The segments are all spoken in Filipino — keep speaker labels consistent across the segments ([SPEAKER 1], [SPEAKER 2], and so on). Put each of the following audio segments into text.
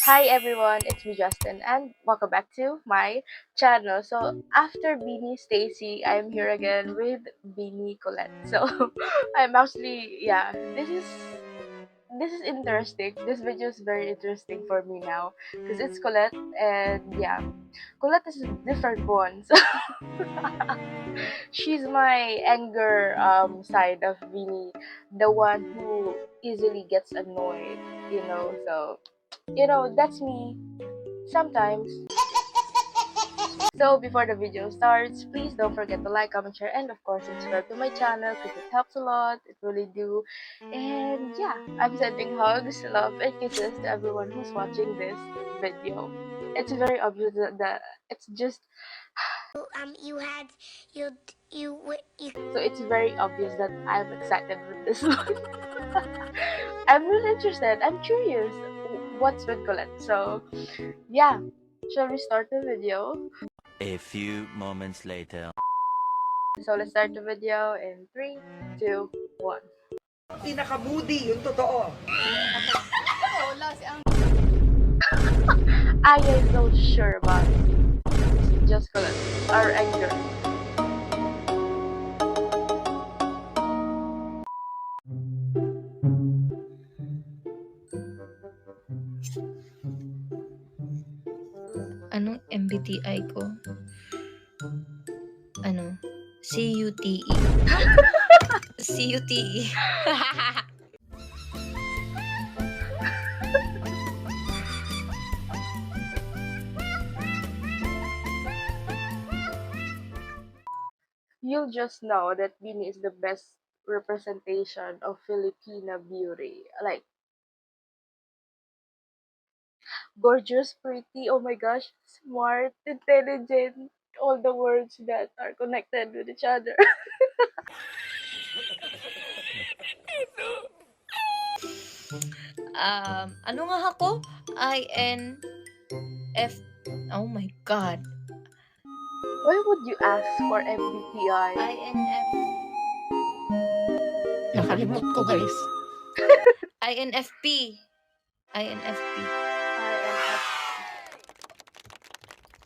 [SPEAKER 1] Hi everyone, it's me Justin and welcome back to my channel. So after Beanie Stacy, I'm here again with Beanie Colette. So I'm actually this is interesting. This video is very interesting for me now because it's Colette and Colette is a different one. So she's my anger side of Beanie, the one who easily gets annoyed, So that's me sometimes. So before the video starts, please don't forget to like, comment, share, and of course subscribe to my channel because it helps a lot. It really do. And I'm sending hugs, love, and kisses to everyone who's watching this video. It's very obvious that it's just
[SPEAKER 2] You had you.
[SPEAKER 1] so it's very obvious that I'm excited with this one. I'm really interested. I'm curious. What's with Colette? So yeah, shall we start the video?
[SPEAKER 3] A few moments later.
[SPEAKER 1] So let's start the video in 3, 2, 1.
[SPEAKER 4] Pinaka-moody, yung totoo.
[SPEAKER 1] I am not sure about it. It's just Colette. Our anger.
[SPEAKER 5] Anong MBTI ko? CUTE. CUTE.
[SPEAKER 1] You'll just know that Beanie is the best representation of Filipina beauty. Like, gorgeous, pretty, oh my gosh, smart, intelligent, all the words that are connected with each other.
[SPEAKER 5] Ano nga ako? INF. Oh my God.
[SPEAKER 1] Why would you ask for MBTI?
[SPEAKER 5] INF.
[SPEAKER 4] Nakalimot ko, guys.
[SPEAKER 5] INFP. INFP.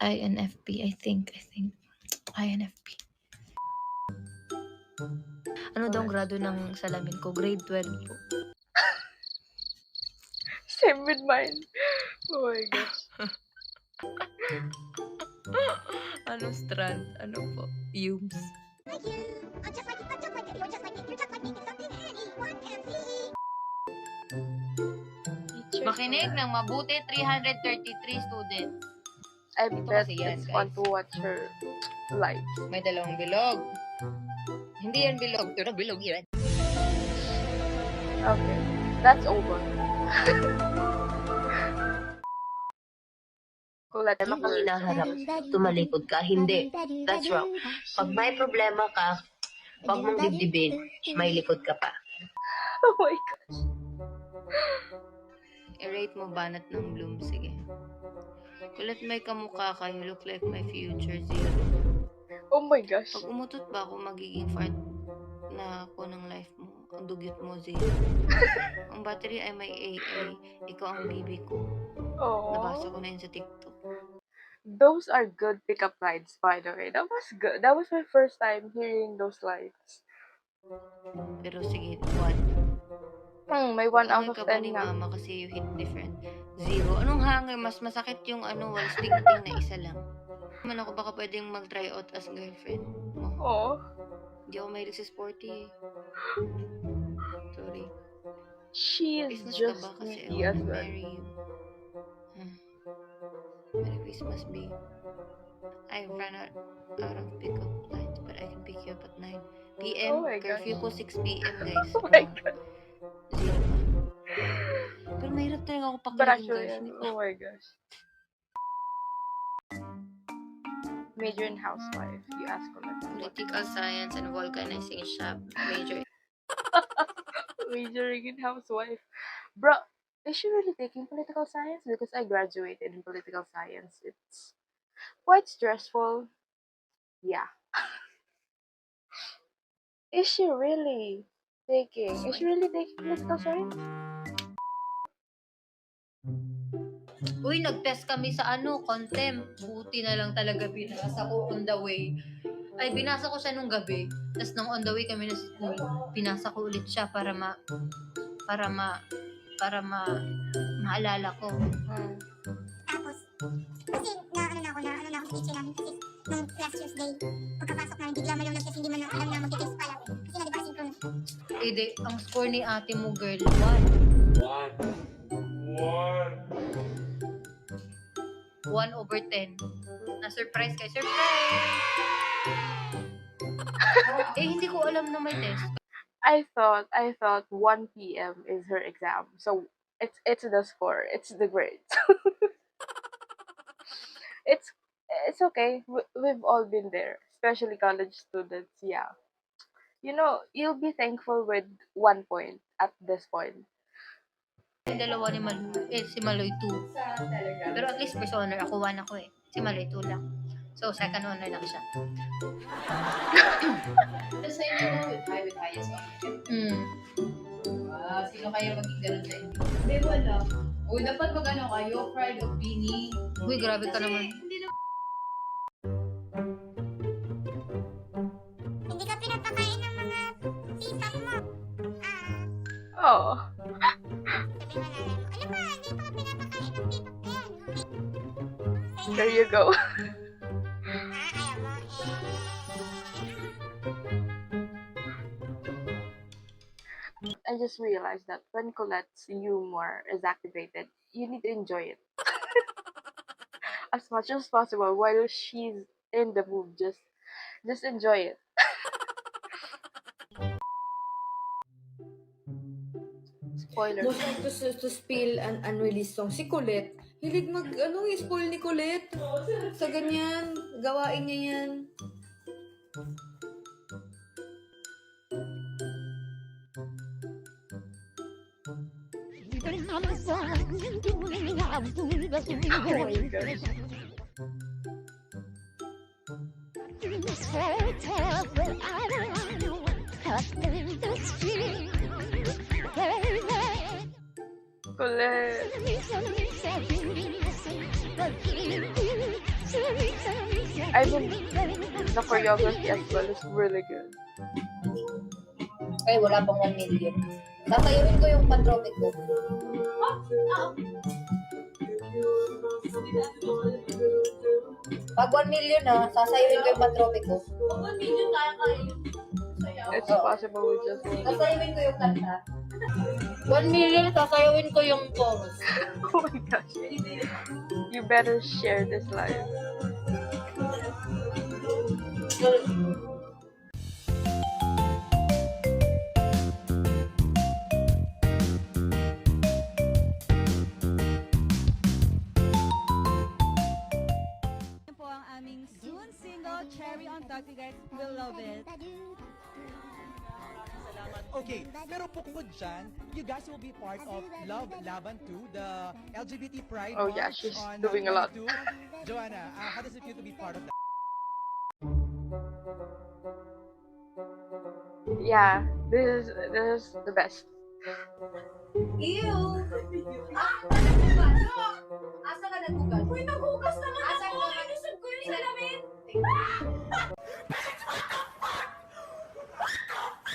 [SPEAKER 5] INFP. I think. INFP. Ano daw ang grado ng salamin ko? Grade 12 po.
[SPEAKER 1] Same with mine. Oh my gosh.
[SPEAKER 5] Anong strand? Ano po? Yums.
[SPEAKER 2] Like you. I'm just like it. I'm just like it. You're just like it. You're just like me. It's something anyone can see.
[SPEAKER 1] Teacher.
[SPEAKER 5] Makinig ng mabuti 333 students.
[SPEAKER 1] I
[SPEAKER 5] Ito
[SPEAKER 1] bet
[SPEAKER 5] kasi yan,
[SPEAKER 1] it's fun
[SPEAKER 5] guys.
[SPEAKER 1] to watch her live.
[SPEAKER 5] May dalawang bilog. Hindi yan bilog. Ito na bilog yan.
[SPEAKER 1] Okay, that's over. Colette,
[SPEAKER 6] Ano bang hinaharap? Tumalikod ka? Hindi. That's wrong. Pag may problema ka, huwag mong dibdibin, may likod ka pa.
[SPEAKER 1] Oh my gosh.
[SPEAKER 5] I-rate mo banat ng bloom. Sige. Kulit may kamukha ka. You look like my future zero.
[SPEAKER 1] Oh my gosh.
[SPEAKER 5] Pag umutot ba ako, magiging fart na ako ng life mo. Ang dugyot mo, zero. Ang battery ay may AA. Ikaw ang bibi ko. Nabasa
[SPEAKER 1] Oh,
[SPEAKER 5] ko na yun sa TikTok.
[SPEAKER 1] those are good pickup lines, by the way. That was good. That was my first time hearing those lines.
[SPEAKER 5] Pero sige, 1.
[SPEAKER 1] May 1 out
[SPEAKER 5] Angay
[SPEAKER 1] of
[SPEAKER 5] ka ba
[SPEAKER 1] 10
[SPEAKER 5] ni
[SPEAKER 1] na.
[SPEAKER 5] mama kasi you hit different? 0. Anong hanger? Mas masakit yung walis tingting na isa lang. Man ako baka pwedeng mag-try out as girlfriend mo.
[SPEAKER 1] Oh,
[SPEAKER 5] Hindi ako mahilig sa sporty eh. Sorry.
[SPEAKER 1] she is
[SPEAKER 5] Christmas ka
[SPEAKER 1] just
[SPEAKER 5] ba? Kasi I
[SPEAKER 1] pretty as
[SPEAKER 5] wanna
[SPEAKER 1] well.
[SPEAKER 5] marry you. Merry Christmas, B. I ran out of pickup lines, but I can pick you up at 9 p.m.
[SPEAKER 1] Oh my
[SPEAKER 5] Curfew
[SPEAKER 1] gosh.
[SPEAKER 5] ko 6 p.m. guys.
[SPEAKER 1] Oh my god.
[SPEAKER 5] 0 pa. Pero mahirap talaga ako
[SPEAKER 1] But
[SPEAKER 5] pakiligin
[SPEAKER 1] actually,
[SPEAKER 5] guys. Hindi ko.
[SPEAKER 1] oh my gosh. Major in housewife. You ask Colette.
[SPEAKER 5] Political science and vulcanizing shop.
[SPEAKER 1] Majoring in housewife. Bro, is she really taking political science? Because I graduated in political science. It's quite stressful. Yeah. Is she really taking political science?
[SPEAKER 5] Uy, nag-test kami sa contem. Buti na lang talaga binasa ko on the way. Ay, binasa ko siya nung gabi. Tapos nung on the way kami na school, binasa ko ulit siya para maalala ko.
[SPEAKER 1] Hmm.
[SPEAKER 2] Tapos, kasi na ako sa teacher namin kasi nung last Tuesday, pagkapasok namin, bigla malunod kasi hindi man alam na mag-test pala. Kasi na diba asynchronous.
[SPEAKER 5] Eh, ang score ni ate mo, girl, 1. 1/10. Na-surprise kay surprise! Eh, hindi ko alam na may test.
[SPEAKER 1] I thought 1 p.m. is her exam. So it's the score. It's the grades. it's okay. We've all been there, especially college students. Yeah. You know, you'll be thankful with 1 point at this point.
[SPEAKER 5] Yung dalawa ni si Maloy 2. Pero at least first honor ako, 1 ako eh. Si Maloy 2 lang. So, second honor lang siya.
[SPEAKER 7] Tapos sa inyo mo with highest honor. Sino kaya maging ganun sa inyo? Hindi, wala. Uy, dapat mag-ano kayo, pride of being.
[SPEAKER 5] Uy, grabe ka naman.
[SPEAKER 2] Hindi ka pinapakain ng mga sisap mo.
[SPEAKER 1] Oh.
[SPEAKER 2] Sabi mo nanay mo, alam mo, hindi pa ka pinapakain ng sisap ko yan.
[SPEAKER 1] There you go.
[SPEAKER 2] Ayaw mo,
[SPEAKER 1] I just realized that when Colette's humor is activated, you need to enjoy it as much as possible while she's in the mood. Just enjoy it. Spoiler.
[SPEAKER 8] Most like to spill an unreleased song. Si Colette, hilig i-spoil ni Colette. Sa ganyan, gawain niya yan.
[SPEAKER 1] Oh my gosh. Colette. I mean, the choreography as well is really good.
[SPEAKER 7] Ay, wala pang 1 million. Tatayuin ko yung pantropic ko. Pag 1 million sasayuin ko yung pantropic ko. 1 million kaya.
[SPEAKER 1] It's possible with just
[SPEAKER 7] Sasayuin ko yung kanta.
[SPEAKER 5] 1 million, sasayawin ko yung chorus.
[SPEAKER 1] Oh my gosh. You better share this live.
[SPEAKER 9] Yan po ang aming soon single, Cherry on Top. You guys will love it.
[SPEAKER 10] Okay, pero bukod dyan, you guys will be part of Love Laban 2, the LGBT Pride
[SPEAKER 1] Oh yeah,
[SPEAKER 10] March
[SPEAKER 1] she's
[SPEAKER 10] on
[SPEAKER 1] doing a lot.
[SPEAKER 10] 22. Joanna, how does it feel to be part of that?
[SPEAKER 1] Yeah, this is the best.
[SPEAKER 7] Ew! Naghugas! Asa ka naghugas? Uy, naghugas naman ako! Inusog ko yung salamin!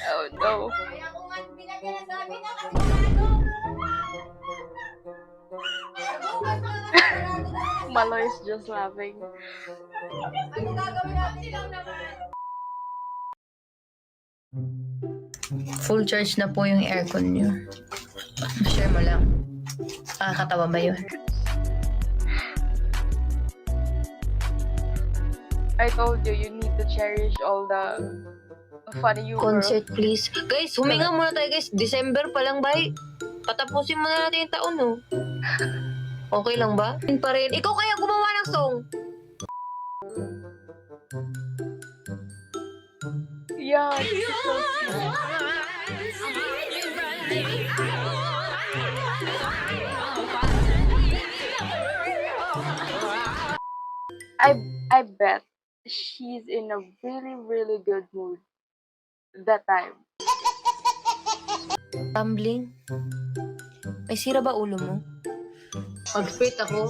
[SPEAKER 1] Oh no.
[SPEAKER 7] Kaya ko nga binagyan na sabi na kasi ano! Naghugas na naman!
[SPEAKER 1] Malo is just laughing.
[SPEAKER 7] Ano gagawin natin lang naman?
[SPEAKER 5] Full charge na po yung aircon nyo. Share mo lang. Katawa ba yun?
[SPEAKER 1] I told you, you need to cherish all the funny humor.
[SPEAKER 5] Concert, please. Guys, huminga muna tayo, guys. December pa lang, bay. Patapusin muna natin yung taon, no? Okay lang ba? Yun pa rin. Ikaw kaya gumawa ng song.
[SPEAKER 1] Yeah, it's so sweet. I bet she's in a really, really good mood that time.
[SPEAKER 5] Tumbling? May sira ba ulo mo? Pag-split ako,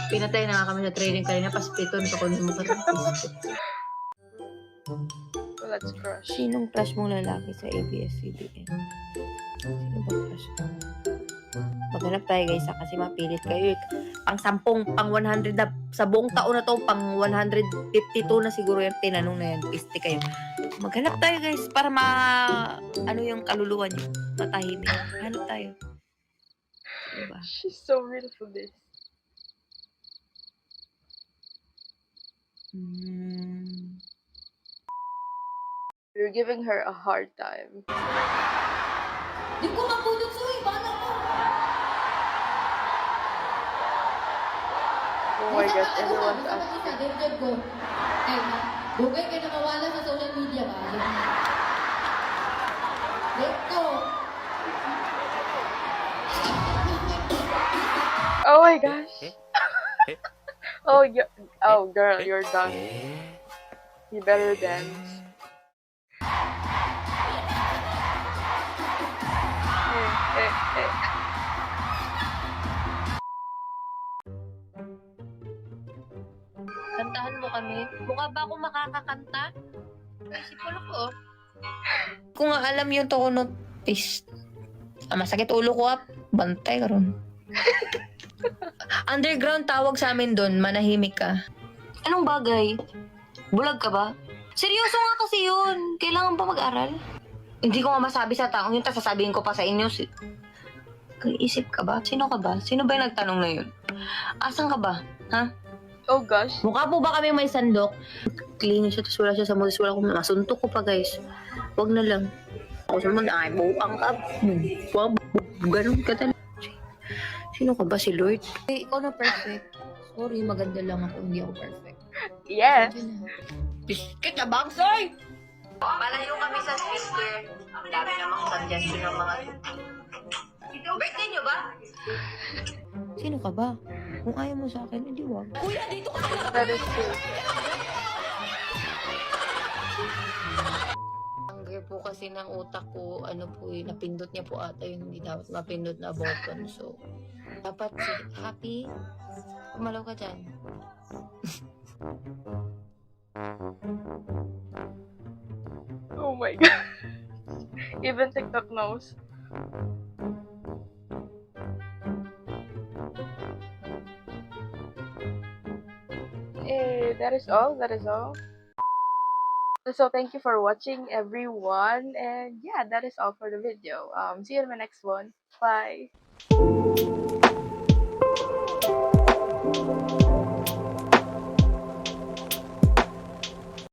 [SPEAKER 5] pinatay na nga kami sa training kanina, pa-spliton ko kung mo ka.
[SPEAKER 1] Let's crush.
[SPEAKER 6] Sinong crush mong lalaki sa ABS-CBN? Sino ba crush mo? Maghanap tayo guys kasi mapilit kayo. Pang 10, pang 100 na, sa buong taon na to, pang 152 na siguro yung tinanong na yan. Piste kayo. Maghanap tayo guys para ano yung kaluluwa niyo. Matahimik. Hanap tayo. Diba?
[SPEAKER 1] She's so real for this. You're giving her a hard time.
[SPEAKER 5] Di ko mapudot sa ibana ko.
[SPEAKER 1] Oh my god, everyone's asking.
[SPEAKER 5] Dagdag ko. Ay, dugay kayo na mawala sa social media ba? Let go.
[SPEAKER 1] Oh my gosh. Oh girl, you're done. You better dance.
[SPEAKER 6] Kantahan mo kami. Mukha ba ako makakakanta? Isip ko lang ko. Kung nga alam yung tono, is masakit ulo ko bantay karon. Underground tawag sa amin doon, manahimik ka. Anong bagay? Bulag ka ba? Seryoso nga kasi yun. Kailangan pa mag-aral. Hindi ko nga masabi sa taong yun, tapos sasabihin ko pa sa inyo. Isip ka ba? Sino ka ba? Sino ba yung nagtanong na yun? Asan ka ba? Ha?
[SPEAKER 1] Oh gosh.
[SPEAKER 6] Mukha po ba kami may sandok? Clingy siya, tapos wala siya sa modus. Wala ko, masuntok ko pa guys. Huwag na lang. Ako sa mga, ay, buang ka. Wag, ganun ka talaga. Sino ka ba? Si Lord? Eh, ikaw na perfect. Sorry, maganda lang ako. Hindi ako perfect.
[SPEAKER 1] Yes.
[SPEAKER 6] Biscuit na bangsoy! Palayo kami sa speaker. Ang dami namang suggestion ng mga birthday nyo ba? Sino ka ba? Kung ayaw mo sa akin, hindi wag. Kuya, dito ka na!
[SPEAKER 1] That is true.
[SPEAKER 6] Hunger po kasi ng utak ko, napindot niya po ata yung hindi dapat mapindot na button. So, dapat happy. Kumalaw ka dyan.
[SPEAKER 1] Oh my god. Even TikTok knows. That is all. That is all. So thank you for watching, everyone, and yeah, that is all for the video. See you in my next one. Bye.